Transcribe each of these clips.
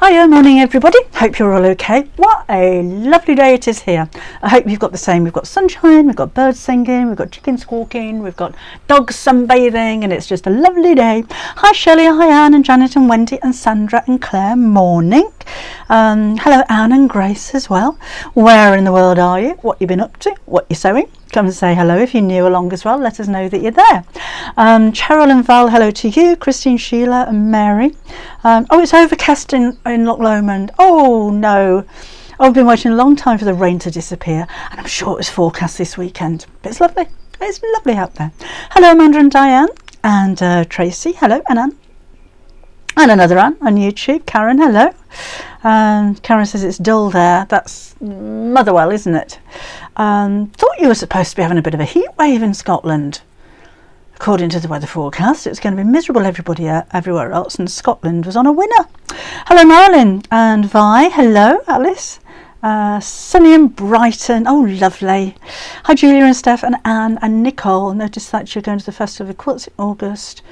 Hiya, morning everybody. Hope you're all okay. What a lovely day it is here. I hope you've got the same. We've got sunshine, we've got birds singing, we've got chickens squawking, we've got dogs sunbathing, and it's just a lovely day. Hi Shelley, hi Anne and Janet and Wendy and Sandra and Claire. Morning. Hello Anne and Grace as well. Where in the world are you? What you been up to? What you sewing? Come and say hello if you're new along as well. Let us know that you're there. Cheryl and Val, hello to you. Christine, Sheila and Mary. Oh, it's overcast in Loch Lomond. Oh no. I've been waiting a long time for the rain to disappear, and I'm sure it was forecast this weekend. But it's lovely. It's lovely out there. Hello Amanda and Diane and Tracy. Hello, and Anne. And another Anne on YouTube. Karen, hello. Karen says it's dull there. That's Motherwell, isn't it? Thought you were supposed to be having a bit of a heat wave in Scotland. According to the weather forecast, it's going to be miserable everywhere else, and Scotland was on a winner. Hello Marilyn and Vi. Hello Alice. Sunny and Brighton. Oh, lovely. Hi Julia and Steph and Anne and Nicole. Noticed that you're going to the Festival of Quilts in August.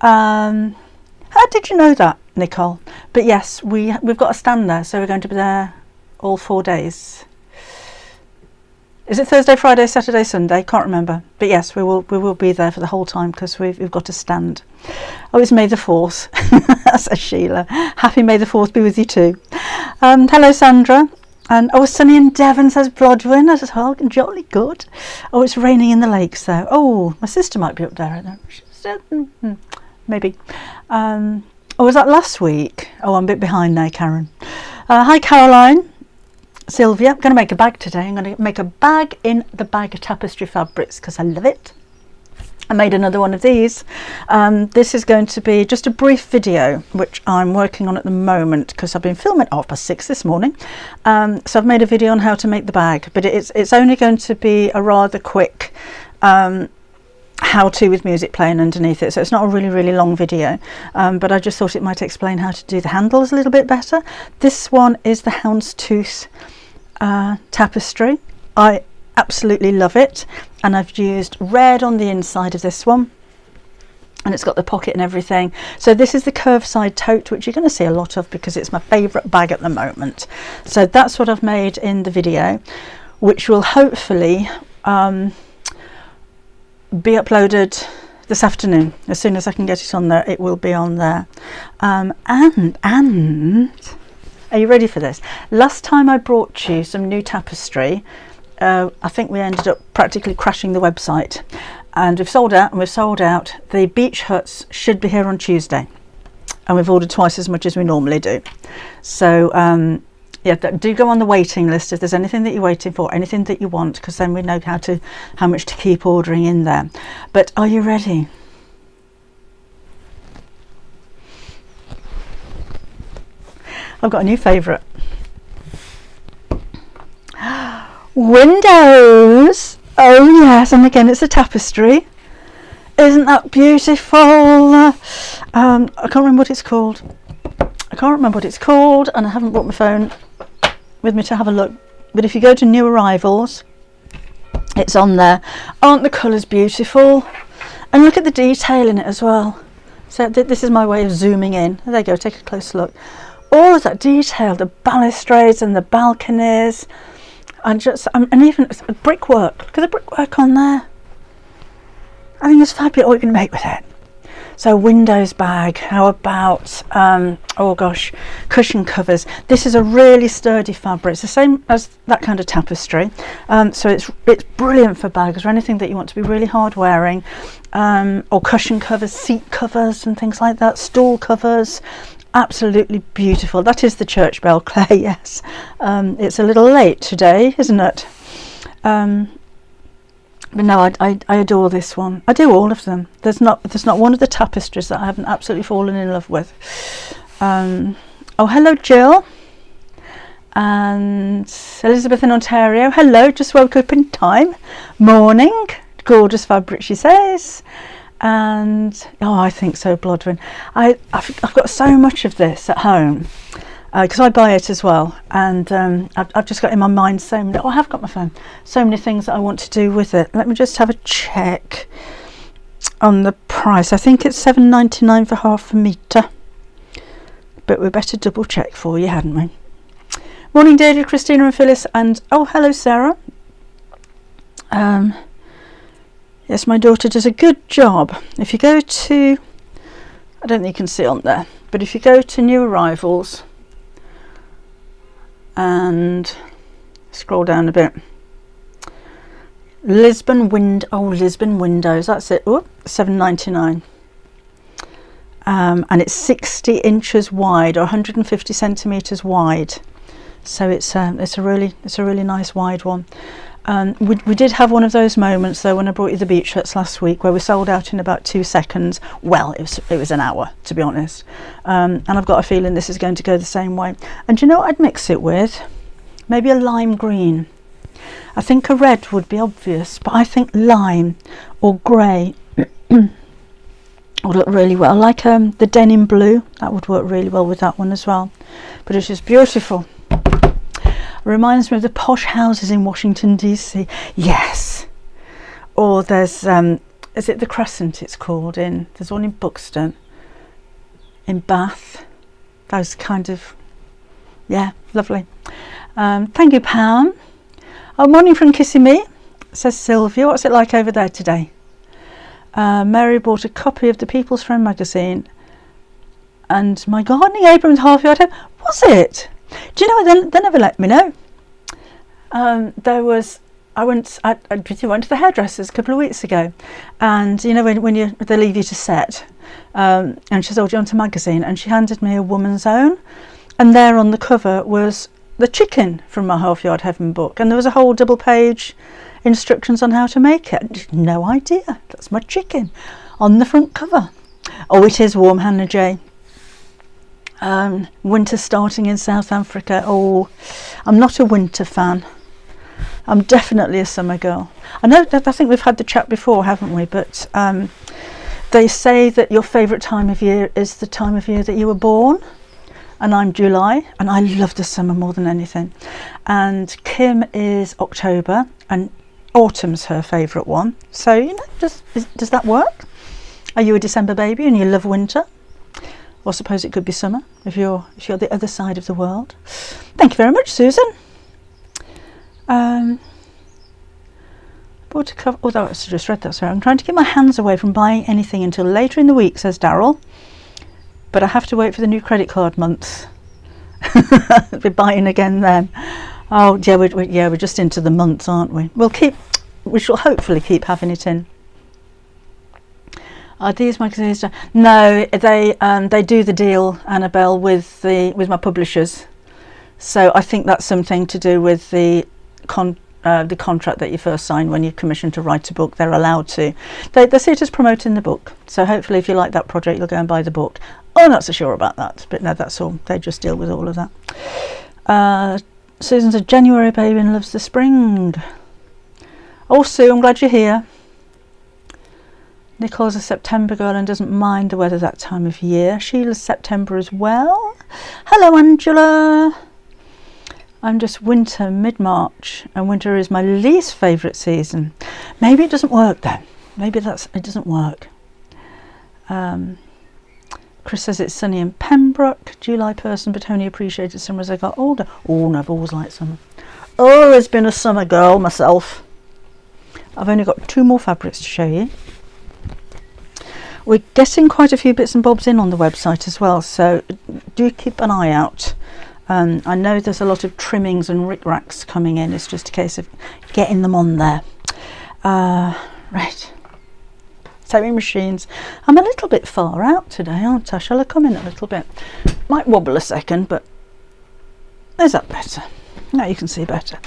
How did you know that, Nicole? But yes, we've got a stand there, so we're going to be there all 4 days. Is it Thursday, Friday, Saturday, Sunday? Can't remember. But yes, we will be there for the whole time because we've got a stand. Oh, it's May the 4th. Says Sheila. Happy May the 4th be with you too. Hello, Sandra. And oh, sunny in Devon, says Brodwin. As well, jolly good. Oh, it's raining in the lakes though. Oh, my sister might be up there. I don't know. Maybe. Oh, was that last week? Oh, I'm a bit behind now, Karen. Hi, Caroline. Sylvia. I'm going to make a bag today. I'm going to make a bag in the bag of Tapestry fabrics because I love it. I made another one of these. This is going to be just a brief video, which I'm working on at the moment because I've been filming at 6:30 this morning. So I've made a video on how to make the bag, but it's only going to be a rather quick how-to with music playing underneath it, so it's not a really long video, but I just thought it might explain how to do the handles a little bit better. This one is the houndstooth tapestry. I absolutely love it, and I've used red on the inside of this one, and it's got the pocket and everything. So this is the curved side tote, which you're going to see a lot of because it's my favorite bag at the moment. So that's what I've made in the video, which will hopefully be uploaded this afternoon. As soon as I can get it on there, it will be on there. And are you ready for this? Last time I brought you some new tapestry, I think we ended up practically crashing the website, and we've sold out and we've sold out. The beach huts should be here on Tuesday, and we've ordered twice as much as we normally do. So yeah, do go on the waiting list if there's anything that you're waiting for, anything that you want, because then we know how much to keep ordering in there. But are you ready? I've got a new favourite. Windows. Oh yes, and again it's a tapestry. Isn't that beautiful? I can't remember what it's called. And I haven't brought my phone with me to have a look, but if you go to new arrivals, it's on there. Aren't the colours beautiful? And look at the detail in it as well. So this is my way of zooming in. There you go, take a close look. All of that detail, the balustrades and the balconies, and even brickwork. Look at the brickwork on there. I think it's fabulous what you can make with it. So Windows bag, how about, oh gosh, cushion covers. This is a really sturdy fabric. It's the same as that kind of tapestry. So it's brilliant for bags or anything that you want to be really hard wearing. Or cushion covers, seat covers and things like that, stool covers. Absolutely beautiful. That is the church bell, Claire, yes. It's a little late today, isn't it? But no, I adore this one. I do all of them. There's not one of the tapestries that I haven't absolutely fallen in love with. Oh, hello Jill and Elizabeth in Ontario. Hello, just woke up in time. Morning, gorgeous fabric, she says. And oh, I think so, Blodwin. I've got so much of this at home. Because I buy it as well, and I've just got in my mind so many. Oh, I have got my phone. So many things that I want to do with it. Let me just have a check on the price. I think it's $7.99 for half a metre. but we better double check for you, hadn't we? Morning, Deirdre, Christina and Phyllis, and oh, hello, Sarah. Yes, my daughter does a good job. If you go to, I don't think you can see on there, but if you go to new arrivals and scroll down a bit, Lisbon windows, that's it. Oh, $7.99. And it's 60 inches wide, or 150 centimeters wide. So it's a really nice wide one. We did have one of those moments though when I brought you the beach shirts last week, where we sold out in about 2 seconds. Well, it was an hour, to be honest. And I've got a feeling this is going to go the same way. And do you know what I'd mix it with? Maybe a lime green. I think a red would be obvious, but I think lime or grey would look really well. I like the denim blue. That would work really well with that one as well. But it's just beautiful. Reminds me of the posh houses in Washington DC. Yes. Or there's is it the Crescent it's called? There's one in Buxton, in Bath. Those kind of, yeah, lovely. Thank you, Pam. Oh, morning from Kissy Me, says Sylvia. What's it like over there today? Mary bought a copy of the People's Friend magazine and my gardening apron with half yard. Was it? Do you know, they never let me know. I went to the hairdressers a couple of weeks ago, and you know when they leave you to set, and she said, "Oh, do you want a magazine?" And she handed me a Woman's Own, and there on the cover was the chicken from my Half Yard Heaven book, and there was a whole double page instructions on how to make it. No idea. That's my chicken on the front cover. Oh, it is warm, Hannah J. Winter starting in South Africa. Oh, I'm not a winter fan. I'm definitely a summer girl. I know that, I think we've had the chat before, haven't we? But they say that your favourite time of year is the time of year that you were born. And I'm July, and I love the summer more than anything. And Kim is October, and autumn's her favourite one. So, you know, does that work? Are you a December baby and you love winter? Or suppose it could be summer if you're the other side of the world. Thank you very much, Susan. Bought a cover. Oh, I just read that. Sorry, I'm trying to keep my hands away from buying anything until later in the week, says Daryl. But I have to wait for the new credit card month. I'll be buying again then. Oh yeah, we're just into the months, aren't we? We shall hopefully keep having it in. Are these magazines? No, they do the deal, Annabelle, with my publishers. So I think that's something to do with the contract that you first sign when you're commissioned to write a book. They're allowed to. They see it as promoting the book. So hopefully, if you like that project, you'll go and buy the book. I'm not so sure about that, but no, that's all. They just deal with all of that. Susan's a January baby and loves the spring. Oh, Sue, I'm glad you're here. Nicole's a September girl and doesn't mind the weather that time of year. Sheila's September as well. Hello, Angela. I'm just winter, mid-March, and winter is my least favourite season. Maybe it doesn't work then. Maybe it doesn't work. Chris says it's sunny in Pembroke. July person, but only appreciated summer as I got older. Oh, no, I've always liked summer. Always been a summer girl myself. I've only got 2 more fabrics to show you. We're getting quite a few bits and bobs in on the website as well, so do keep an eye out. I know there's a lot of trimmings and rick-racks coming in. It's just a case of getting them on there. Right. Sewing machines. I'm a little bit far out today, aren't I? Shall I come in a little bit? Might wobble a second, but is that better? Now you can see better.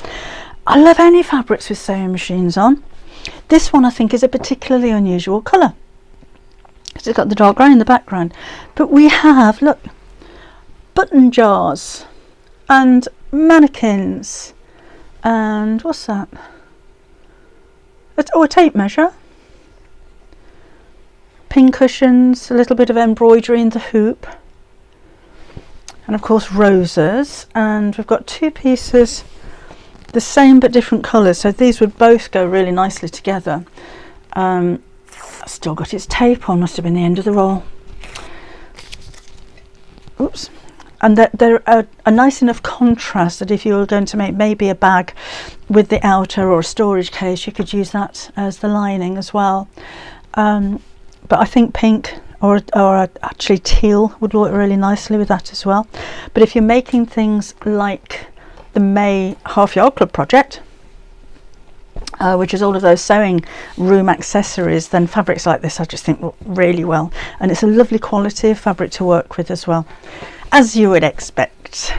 I love any fabrics with sewing machines on. This one I think is a particularly unusual colour. It's got the dark grey in the background. But we have, look, button jars and mannequins and what's that? Oh, a tape measure. Pin cushions, a little bit of embroidery in the hoop, and of course roses. And we've got 2 pieces, the same but different colours, so these would both go really nicely together. Still got its tape on, must have been the end of the roll. Oops, and that they're a nice enough contrast that if you were going to make maybe a bag with the outer or a storage case, you could use that as the lining as well. But I think pink or actually teal would work really nicely with that as well. But if you're making things like the May Half Yard Club project, which is all of those sewing room accessories, then fabrics like this I just think work really well, and it's a lovely quality of fabric to work with as well, as you would expect.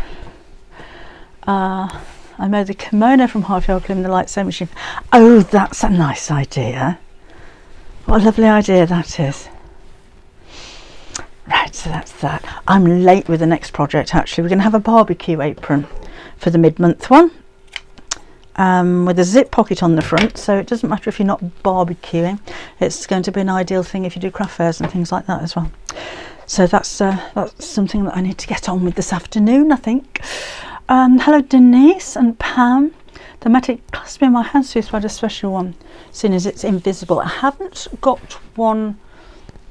I made the kimono from Half Yard Club in the light sewing machine. Oh, that's a nice idea. What a lovely idea that is. Right, so that's that. I'm late with the next project actually. We're going to have a barbecue apron for the mid-month one, with a zip pocket on the front, so it doesn't matter if you're not barbecuing. It's going to be an ideal thing if you do craft fairs and things like that as well. So that's something that I need to get on with this afternoon, I think. Hello Denise and Pam. The Matic clasp in my hand suit, a special one, seeing as it's invisible. I haven't got one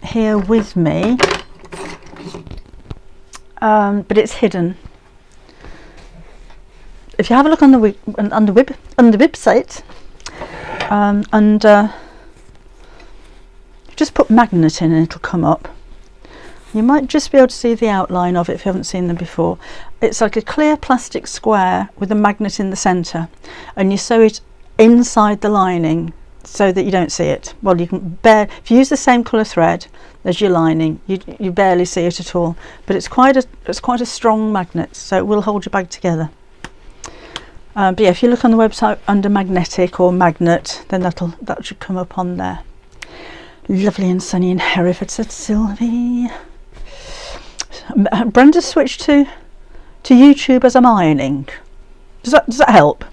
here with me, but it's hidden. If you have a look on the website, and just put magnet in and it'll come up. You might just be able to see the outline of it if you haven't seen them before. It's like a clear plastic square with a magnet in the centre, and you sew it inside the lining so that you don't see it. Well, you can if you use the same colour thread as your lining, you barely see it at all. But it's quite a strong magnet, so it will hold your bag together. But yeah, if you look on the website under magnetic or magnet, then that should come up on there. Lovely and sunny in Hereford, said Sylvie. Brenda switched to YouTube as I'm ironing. Does that help?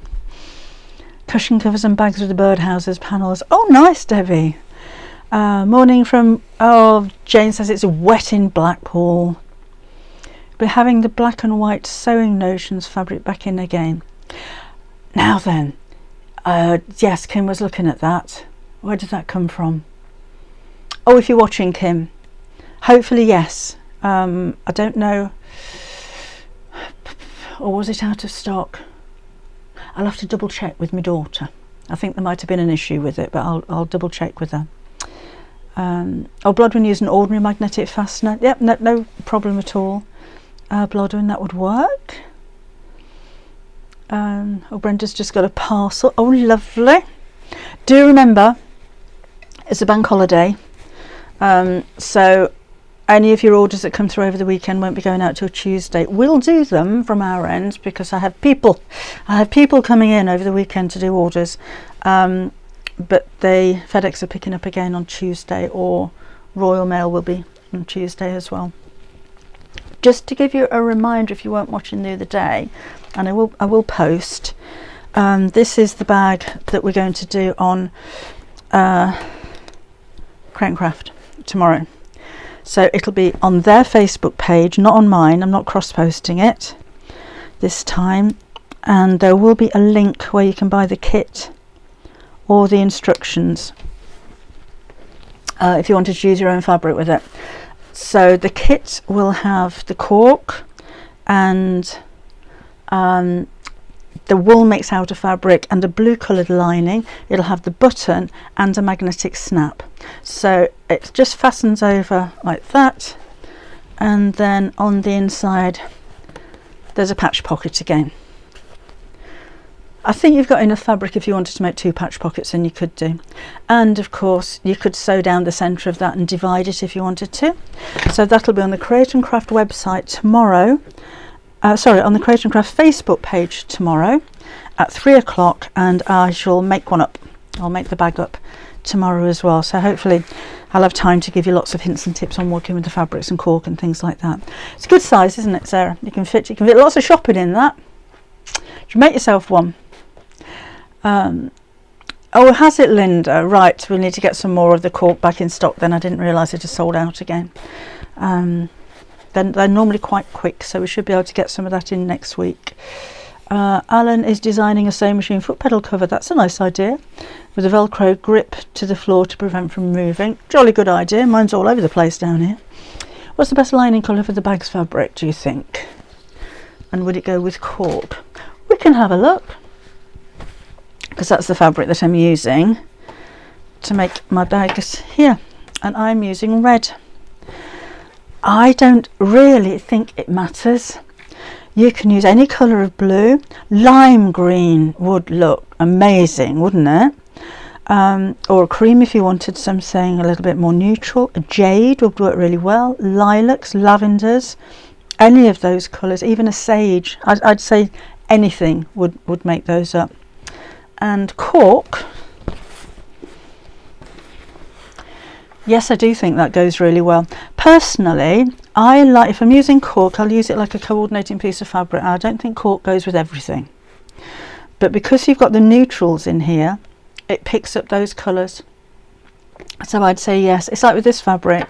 Cushion covers and bags with the birdhouses panels. Oh, nice, Debbie. Morning from Jane says it's wet in Blackpool. But having the black and white sewing notions fabric back in again. Now then, yes, Kim was looking at that. Where did that come from? Oh, if you're watching, Kim, hopefully yes. I don't know, or was it out of stock? I'll have to double check with my daughter. I think there might have been an issue with it, but I'll double check with her. Blodwyn used an ordinary magnetic fastener. Yep, no problem at all. Blodwyn, that would work. Brenda's just got a parcel. Oh, lovely. Do remember, it's a bank holiday, so any of your orders that come through over the weekend won't be going out till Tuesday. We'll do them from our end because I have people coming in over the weekend to do orders, but FedEx are picking up again on Tuesday, or Royal Mail will be on Tuesday as well. Just to give you a reminder, if you weren't watching the other day, and I will post, this is the bag that we're going to do on Craft tomorrow. So it'll be on their Facebook page, not on mine. I'm not cross-posting it this time. And there will be a link where you can buy the kit or the instructions if you wanted to use your own fabric with it. So the kit will have the cork and the wool mixed outer fabric and a blue coloured lining. It'll have the button and a magnetic snap. So it just fastens over like that, and then on the inside there's a patch pocket again. I think you've got enough fabric if you wanted to make 2 patch pockets, and you could do. And of course you could sew down the centre of that and divide it if you wanted to. So that'll be on the Create and Craft website tomorrow. On the Create and Craft Facebook page tomorrow at 3 o'clock, and I shall make one up. I'll make the bag up tomorrow as well, so hopefully I'll have time to give you lots of hints and tips on working with the fabrics and cork and things like that. It's a good size, isn't it, Sarah? You can fit lots of shopping in that. You should make yourself one. Oh, has it, Linda? Right, we'll need to get some more of the cork back in stock then. I didn't realise it had sold out again. Then they're normally quite quick, so we should be able to get some of that in next week. Alan is designing a sewing machine foot pedal cover. That's a nice idea, with a Velcro grip to the floor to prevent from moving. Jolly good idea. Mine's all over the place down here. What's the best lining colour for the bag's fabric, do you think? and would it go with cork? We can have a look, because that's the fabric that I'm using to make my bags here, and I'm using red. I don't really think it matters. You can use any colour of blue. Lime green would look amazing, wouldn't it? Or a cream if you wanted something a little bit more neutral. A jade would work really well. Lilacs, lavenders, any of those colours, even a sage. I'd say anything would make those up. And cork, yes, I do think that goes really well. Personally, I like, if I'm using cork, I'll use it like a coordinating piece of fabric. I don't think cork goes with everything. But because you've got the neutrals in here, it picks up those colours. So I'd say yes. It's like with this fabric,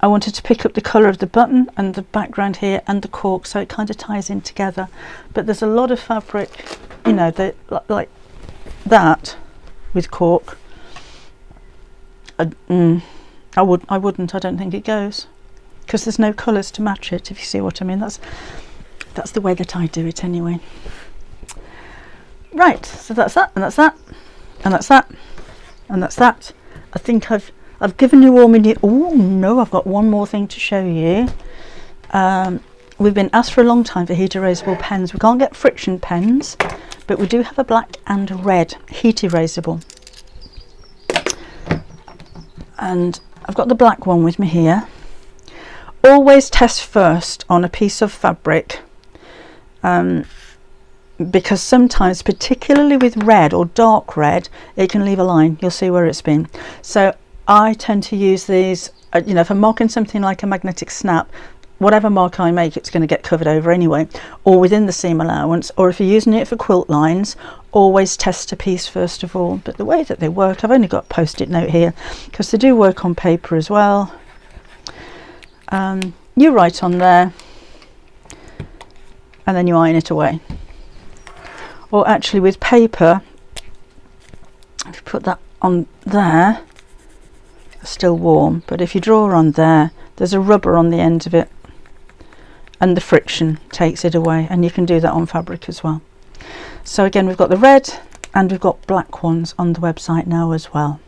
I wanted to pick up the colour of the button and the background here and the cork, so it kind of ties in together. But there's a lot of fabric, you know, that like that with cork. I wouldn't. I don't think it goes, because there's no colours to match it, if you see what I mean. That's the way that I do it anyway. Right, so that's that, and that's that, and that's that, and that's that. I think I've given you all my oh no, I've got one more thing to show you. We've been asked for a long time for heat erasable pens. We can't get friction pens, but we do have a black and a red heat erasable. And I've got the black one with me here. Always test first on a piece of fabric, because sometimes, particularly with red or dark red, it can leave a line. You'll see where it's been. So I tend to use these, you know, if I'm marking something like a magnetic snap, whatever mark I make, it's going to get covered over anyway, or within the seam allowance. Or if you're using it for quilt lines, always test a piece first of all. But the way that they work, I've only got a post-it note here, because they do work on paper as well. You write on there, and then you iron it away. Or actually with paper, if you put that on there, it's still warm, but if you draw on there, there's a rubber on the end of it, and the friction takes it away, and you can do that on fabric as well. So again, we've got the red and we've got black ones on the website now as well.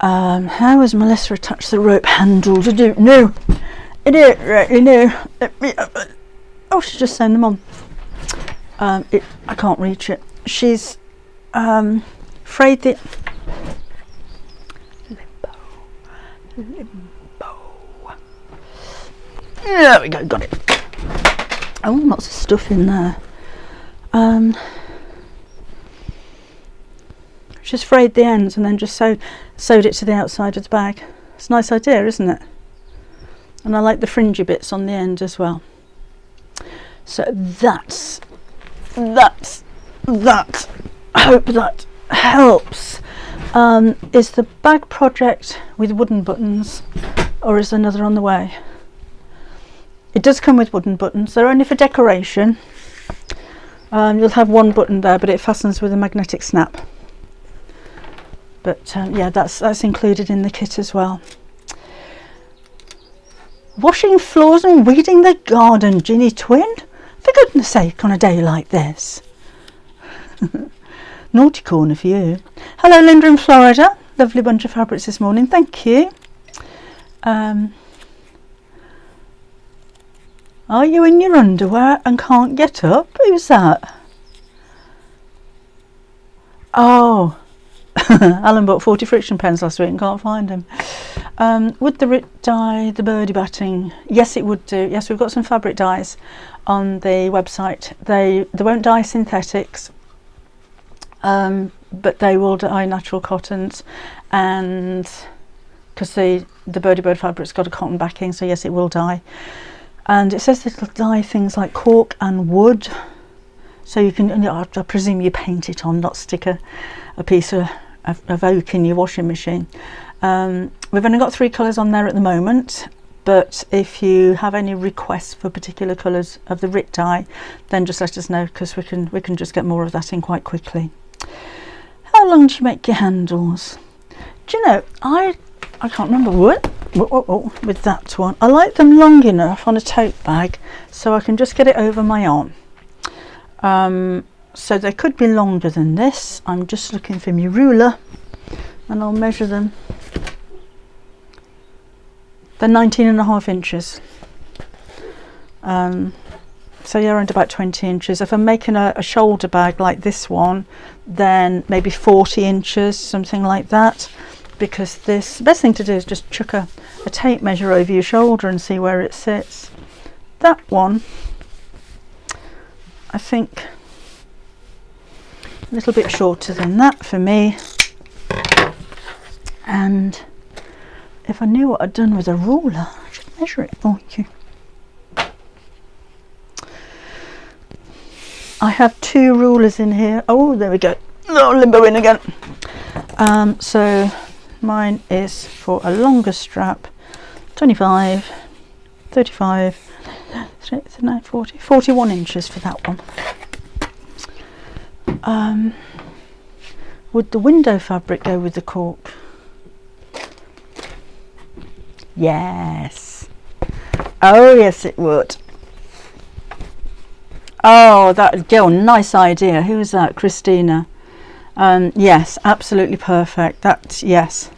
How has Melissa attached the rope handle to do? No, I don't really know. Oh, she's just sewing them on. I can't reach it. She's frayed the limbo. There we go, got it. Oh, lots of stuff in there. Just frayed the ends and then just sewed it to the outside of the bag. It's a nice idea, isn't it? And I like the fringy bits on the end as well. So that's that. I hope that helps. Is the bag project with wooden buttons, or is another on the way? It does come with wooden buttons. They're only for decoration. You'll have one button there, but it fastens with a magnetic snap. But yeah, that's included in the kit as well. Washing floors and weeding the garden, Ginny Twin. For goodness sake, on a day like this. Naughty corner for you. Hello, Linda in Florida. Lovely bunch of fabrics this morning. Thank you. Are you in your underwear and can't get up? Who's that? Oh, Alan bought 40 friction pens last week and can't find them. Would the RIT dye the birdie batting? Yes, it would do. Yes, we've got some fabric dyes on the website. They won't dye synthetics, but they will dye natural cottons, and because the birdie bird fabric's got a cotton backing, so yes, it will dye. And it says that it'll dye things like cork and wood, so you can, I presume you paint it on, not stick a piece of oak in your washing machine. We've only got 3 colours on there at the moment, but if you have any requests for particular colours of the RIT dye, then just let us know, because we can just get more of that in quite quickly. How long do you make your handles? Do you know, I can't remember what. with that one. I like them long enough on a tote bag so I can just get it over my arm. So they could be longer than this. I'm just looking for my ruler and I'll measure them. They're 19.5 inches. So yeah, around about 20 inches. If I'm making a shoulder bag like this one, then maybe 40 inches, something like that. Because this, the best thing to do is just chuck a tape measure over your shoulder and see where it sits. That one, I think, a little bit shorter than that for me. And if I knew what I'd done with a ruler, I should measure it for you. I have 2 rulers in here. Oh, there we go. Oh, limbo in again. So mine is for a longer strap, 25, 35, 39, 40, 41 inches for that one. Would the window fabric go with the cork? Yes. Oh, yes, it would. Oh, that girl, nice idea. Who was that? Christina. Yes, absolutely perfect. That's, yes.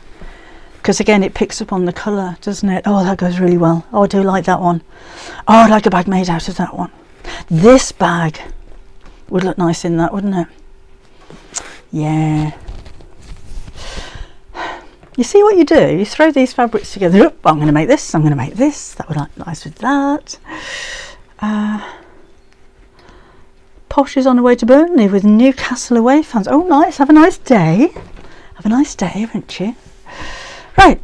Because again, it picks up on the colour, doesn't it? Oh, that goes really well. Oh, I do like that one. Oh, I'd like a bag made out of that one. This bag would look nice in that, wouldn't it? Yeah. You see what you do? You throw these fabrics together. Oh, I'm going to make this. I'm going to make this. That would look nice with that. Posh is on her way to Burnley with Newcastle away fans. Oh, nice. Have a nice day. Have a nice day, won't you? Right.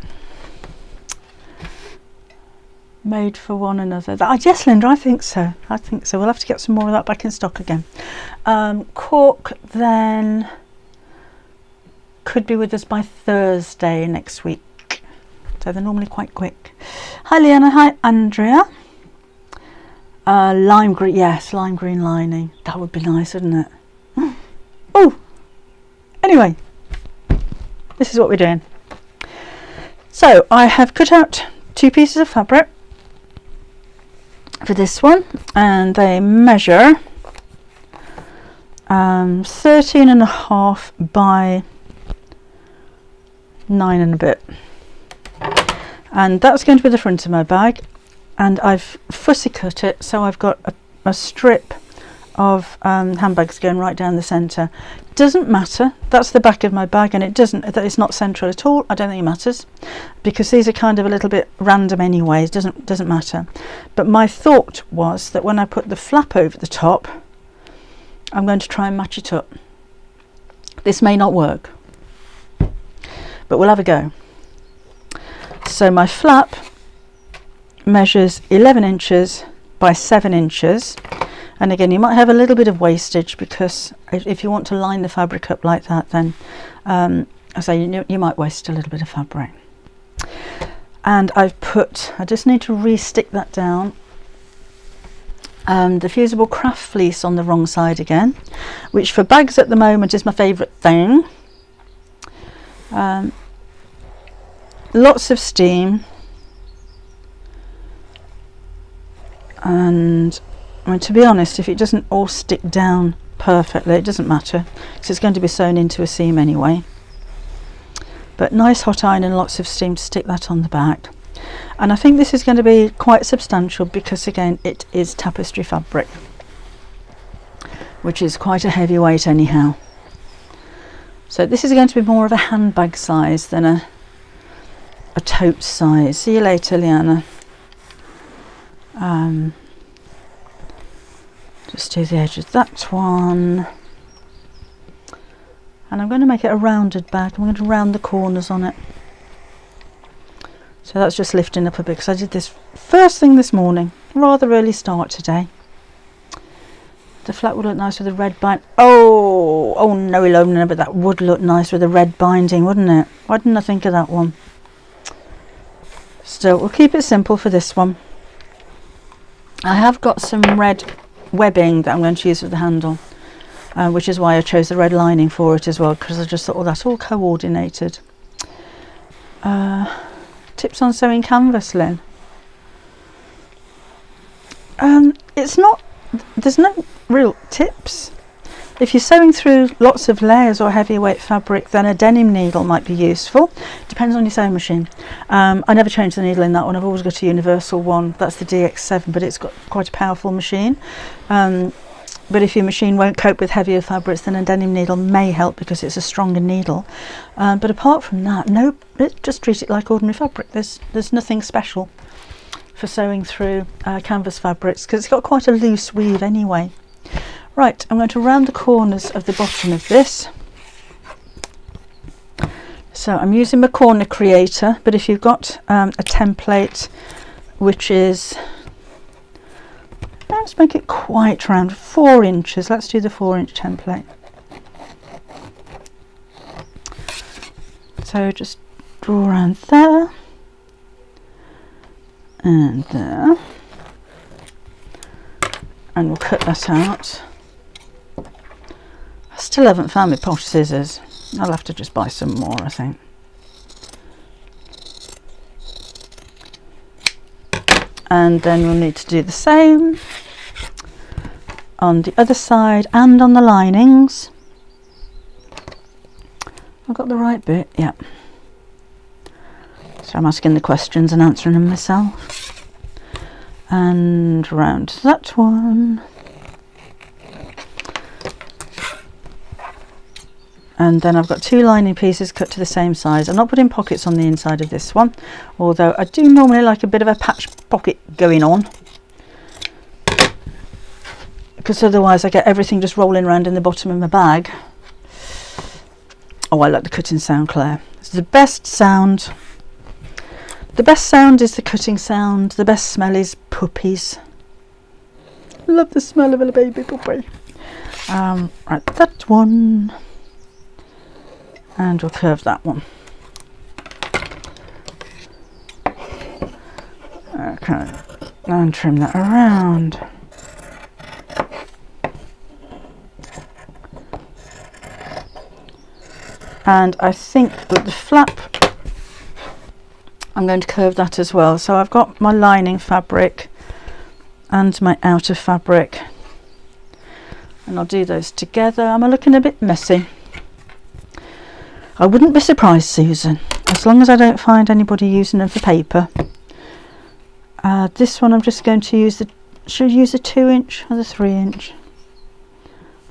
Made for one another. Yes, Linda, I think so. I think so. We'll have to get some more of that back in stock again. Cork then could be with us by Thursday next week. So they're normally quite quick. Hi, Leanna. Hi, Andrea. Lime green, yes, lime green lining. That would be nice, wouldn't it? Oh, anyway, this is what we're doing. So I have cut out 2 pieces of fabric for this one, and they measure 13.5 by 9 and a bit, and that's going to be the front of my bag. And I've fussy cut it, so I've got a strip of handbags going right down the centre. Doesn't matter, that's the back of my bag, and it's not central at all. I don't think it matters, because these are kind of a little bit random anyway. It doesn't matter. But my thought was that when I put the flap over the top, I'm going to try and match it up. This may not work, but we'll have a go. So my flap measures 11 inches by 7 inches, and again you might have a little bit of wastage, because if you want to line the fabric up like that, then I say you might waste a little bit of fabric. And I just need to re-stick that down. The fusible craft fleece on the wrong side again, which for bags at the moment is my favourite thing. Lots of steam. And I mean, to be honest, if it doesn't all stick down perfectly, it doesn't matter, because it's going to be sewn into a seam anyway. But nice hot iron and lots of steam to stick that on the back. And I think this is going to be quite substantial, because again it is tapestry fabric, which is quite a heavy weight anyhow. So this is going to be more of a handbag size than a tote size. See you later, Liana. Just do the edge of that one, and I'm going to make it a rounded bag. I'm going to round the corners on it. So that's just lifting up a bit, because I did this first thing this morning. Rather early start today. The flat would look nice with a red bind. Oh no, Ilona, but that would look nice with a red binding, wouldn't it? Why didn't I think of that one? Still, we'll keep it simple for this one. I have got some red webbing that I'm going to use for the handle, which is why I chose the red lining for it as well, because I just thought, oh, that's all coordinated. Tips on sewing canvas, Lynn. It's not, there's no real tips. If you're sewing through lots of layers or heavier weight fabric, then a denim needle might be useful. Depends on your sewing machine. I never changed the needle in that one. I've always got a universal one. That's the DX7, but it's got quite a powerful machine. But if your machine won't cope with heavier fabrics, then a denim needle may help because it's a stronger needle. But apart from that, no, just treat it like ordinary fabric. There's nothing special for sewing through canvas fabrics because it's got quite a loose weave anyway. Right, I'm going to round the corners of the bottom of this. So I'm using my corner creator, but if you've got a template which is, let's make it quite round, 4 inches. Let's do the 4-inch template. So just draw around there and there, and we'll cut that out. I still haven't found my posh scissors. I'll have to just buy some more, I think. And then we'll need to do the same on the other side and on the linings. I've got the right bit, yeah. So I'm asking the questions and answering them myself. And round that one. And then I've got 2 lining pieces cut to the same size. I'm not putting pockets on the inside of this one, although I do normally like a bit of a patch pocket going on, because otherwise I get everything just rolling around in the bottom of my bag. Oh, I like the cutting sound, Claire. It's the best sound. The best sound is the cutting sound. The best smell is puppies. Love the smell of a baby puppy. Right, that one. And we'll curve that one. Okay, and trim that around. And I think that the flap, I'm going to curve that as well. So I've got my lining fabric and my outer fabric, and I'll do those together. Am I looking a bit messy? I wouldn't be surprised, Susan, as long as I don't find anybody using them for paper. This one I'm just going to use should I use a 2-inch or the 3-inch?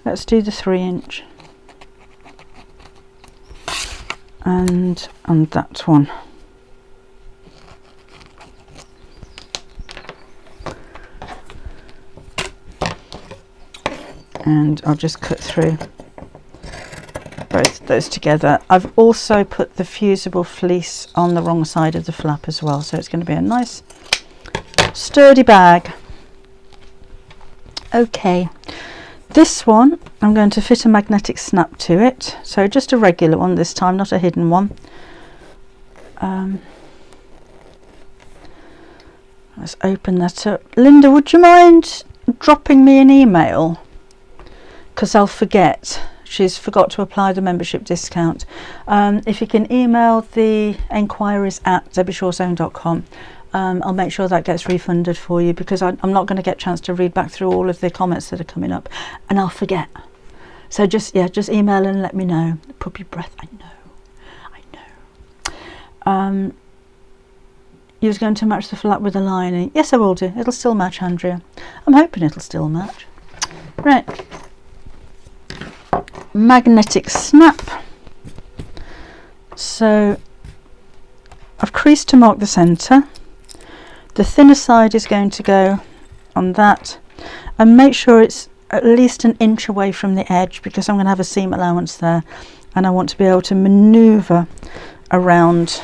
Let's do the 3-inch. And on that one. And I'll just cut through both those together. I've also put the fusible fleece on the wrong side of the flap as well, so it's going to be a nice sturdy bag. Okay, this one I'm going to fit a magnetic snap to it, so just a regular one this time, not a hidden one. Let's open that up. Linda, would you mind dropping me an email, because I'll forget. She's forgot to apply the membership discount. If you can email the enquiries at debbieshawsewing.com, I'll make sure that gets refunded for you, because I'm not going to get a chance to read back through all of the comments that are coming up, and I'll forget. So just email and let me know. Puppy breath, I know. You was going to match the flap with the lining. Yes, I will do. It'll still match, Andrea. I'm hoping it'll still match. Right. Magnetic snap. So I've creased to mark the centre. The thinner side is going to go on that, and make sure it's at least 1 inch away from the edge, because I'm going to have a seam allowance there, and I want to be able to manoeuvre around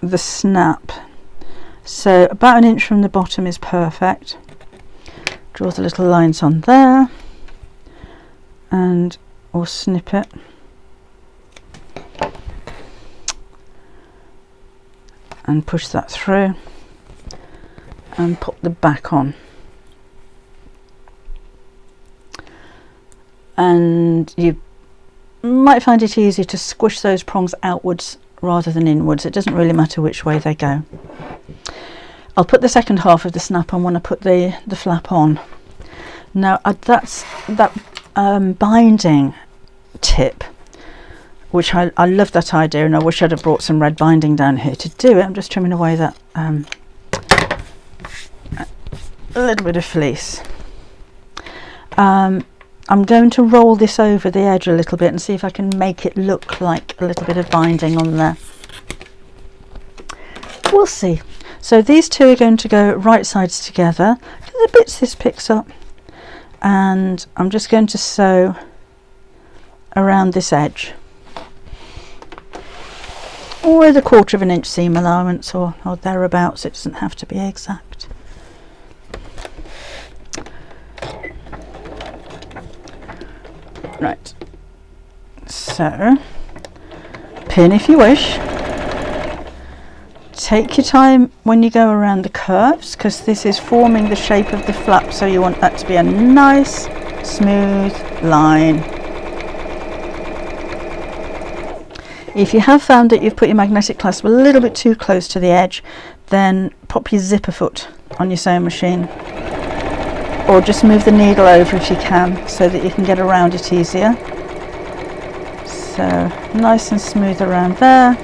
the snap. So about 1 inch from the bottom is perfect. Draw the little lines on there, and or snip it. And push that through and put the back on. And you might find it easy to squish those prongs outwards rather than inwards. It doesn't really matter which way they go. I'll put the second half of the snap on when I put the flap on. Now that's that binding tip, which I love that idea, and I wish I'd have brought some red binding down here to do it. I'm just trimming away that a little bit of fleece. I'm going to roll this over the edge a little bit and see if I can make it look like a little bit of binding on there. We'll see. So these two are going to go right sides together, the bits this picks up, and I'm just going to sew around this edge with a 1/4 of an inch seam allowance or thereabouts. It doesn't have to be exact. Right, so pin if you wish. Take your time when you go around the curves, because this is forming the shape of the flap, so you want that to be a nice smooth line. If you have found that you've put your magnetic clasp a little bit too close to the edge, then pop your zipper foot on your sewing machine, or just move the needle over if you can, so that you can get around it easier. So nice and smooth around there.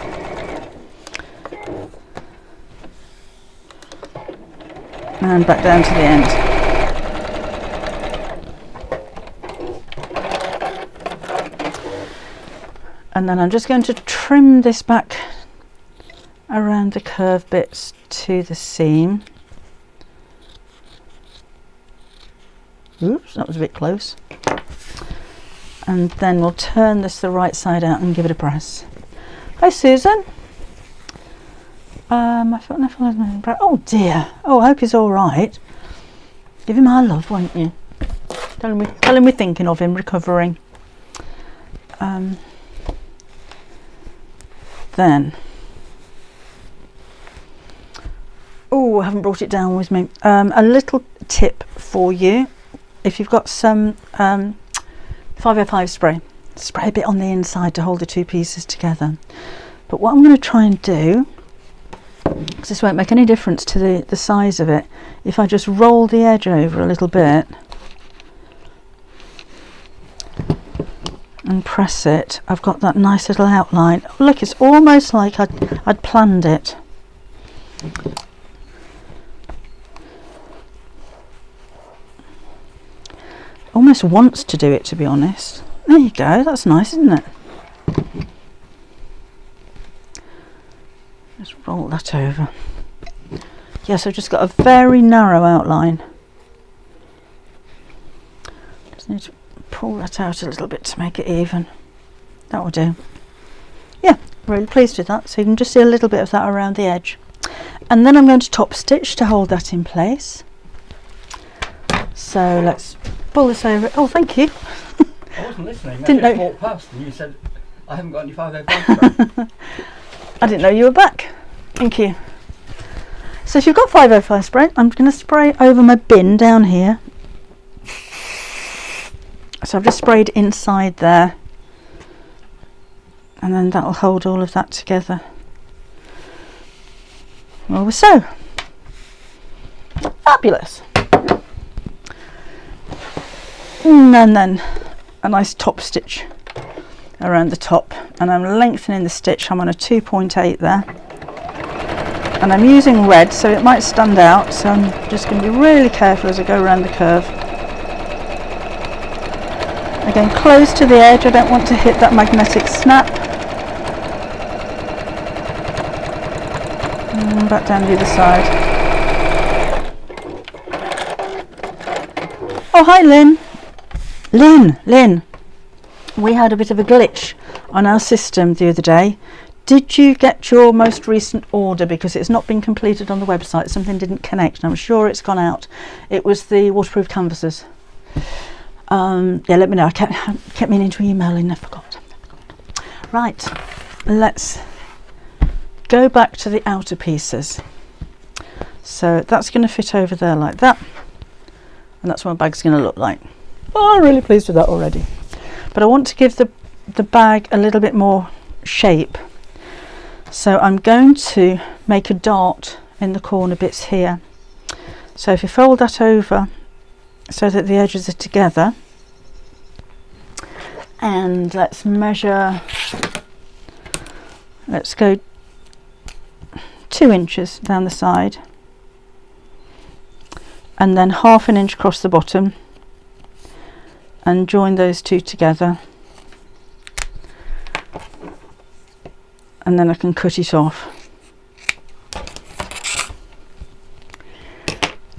And back down to the end. And then I'm just going to trim this back around the curved bits to the seam. Oops, that was a bit close. And then we'll turn this the right side out and give it a press. Hi Susan. Oh dear. Oh, I hope he's all right. Give him our love, won't you? Tell him we're thinking of him, recovering. Then. Oh, I haven't brought it down with me. A little tip for you: if you've got some 505 spray, spray a bit on the inside to hold the two pieces together. But what I'm going to try and do, because this won't make any difference to the size of it, if I just roll the edge over a little bit and press it, I've got that nice little outline. Look, it's almost like I'd planned it. Almost wants to do it, to be honest. There you go, that's nice, isn't it? Just roll that over. Yes, I've just got a very narrow outline. Just need to pull that out a little bit to make it even. That will do. Yeah, really pleased with that. So you can just see a little bit of that around the edge. And then I'm going to top stitch to hold that in place. So let's pull this over. Oh, thank you. I wasn't listening. Didn't I just know. walked past and you said, I haven't got any 505 spray. I didn't know you were back. Thank you. So if you've got 505 spray, I'm going to spray over my bin down here. So I've just sprayed inside there, and then that'll hold all of that together. Well, we're so fabulous. And then a nice top stitch around the top, and I'm lengthening the stitch. I'm on a 2.8 there, and I'm using red, so it might stand out, so I'm just going to be really careful as I go around the curve. Again, close to the edge. I don't want to hit that magnetic snap. And back down the other side. Oh, hi Lynn. Lynn, we had a bit of a glitch on our system the other day. Did you get your most recent order? Because it's not been completed on the website. Something didn't connect, and I'm sure it's gone out. It was the waterproof canvases. Yeah, let me know. I kept meaning to email and I forgot. Right, let's go back to the outer pieces. So that's going to fit over there like that, and that's what my bag's going to look like. Oh, I'm really pleased with that already. But I want to give the bag a little bit more shape. So I'm going to make a dot in the corner bits here. So if you fold that over so that the edges are together, and let's measure, let's go 2 inches down the side and then ½ inch across the bottom, and join those two together, and then I can cut it off.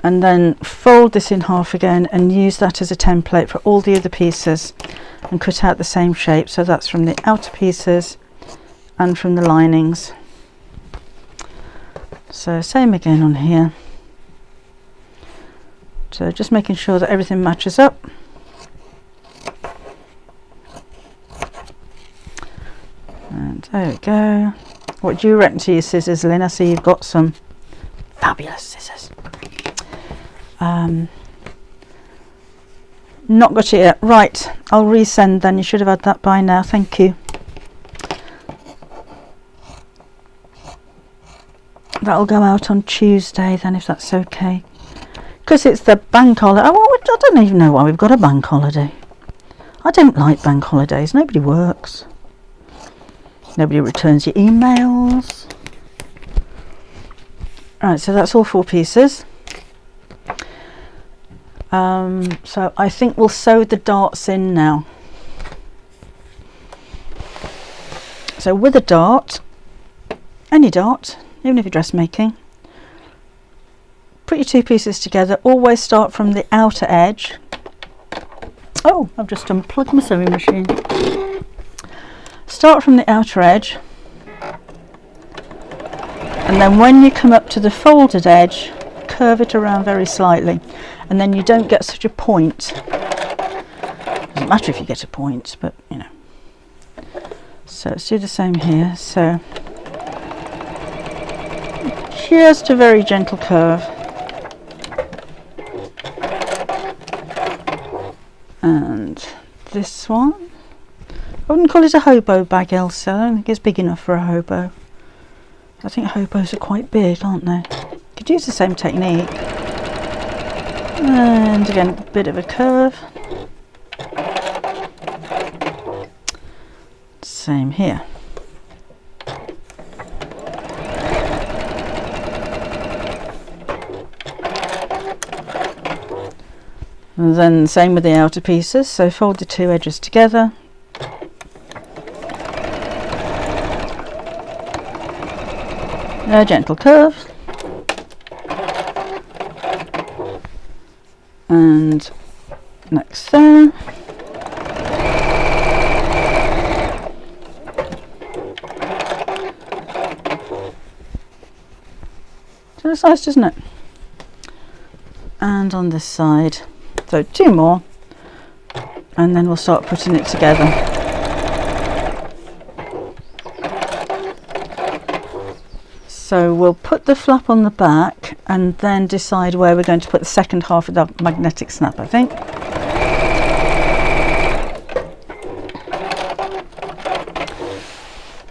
And then fold this in half again and use that as a template for all the other pieces, and cut out the same shape. So that's from the outer pieces and from the linings. So same again on here. So just making sure that everything matches up. And there we go. What do you reckon to your scissors, Lynn? I see you've got some fabulous scissors. Not got it yet. Right, I'll resend then. You should have had that by now. Thank you. That'll go out on Tuesday then, if that's okay. Because it's the bank holiday. Oh, I don't even know why we've got a bank holiday. I don't like bank holidays. Nobody works. Nobody returns your emails. Right, so that's all 4 pieces. So I think we'll sew the darts in now. So with a dart, any dart, even if you're dressmaking, put your 2 pieces together. Always start from the outer edge. Oh, I've just unplugged my sewing machine. Start from the outer edge, and then when you come up to the folded edge, curve it around very slightly, and then you don't get such a point. Doesn't matter if you get a point, but you know. So let's do the same here. So just a very gentle curve, and this one, I wouldn't call it a hobo bag, Elsa. I don't think it's big enough for a hobo. I think hobos are quite big, aren't they? Could use the same technique. And again, a bit of a curve. Same here. And then same with the outer pieces. So fold the 2 edges together. A gentle curve. And next there. So it's nice, doesn't it? And on this side. So 2 more, and then we'll start putting it together. So we'll put the flap on the back and then decide where we're going to put the second half of the magnetic snap, I think.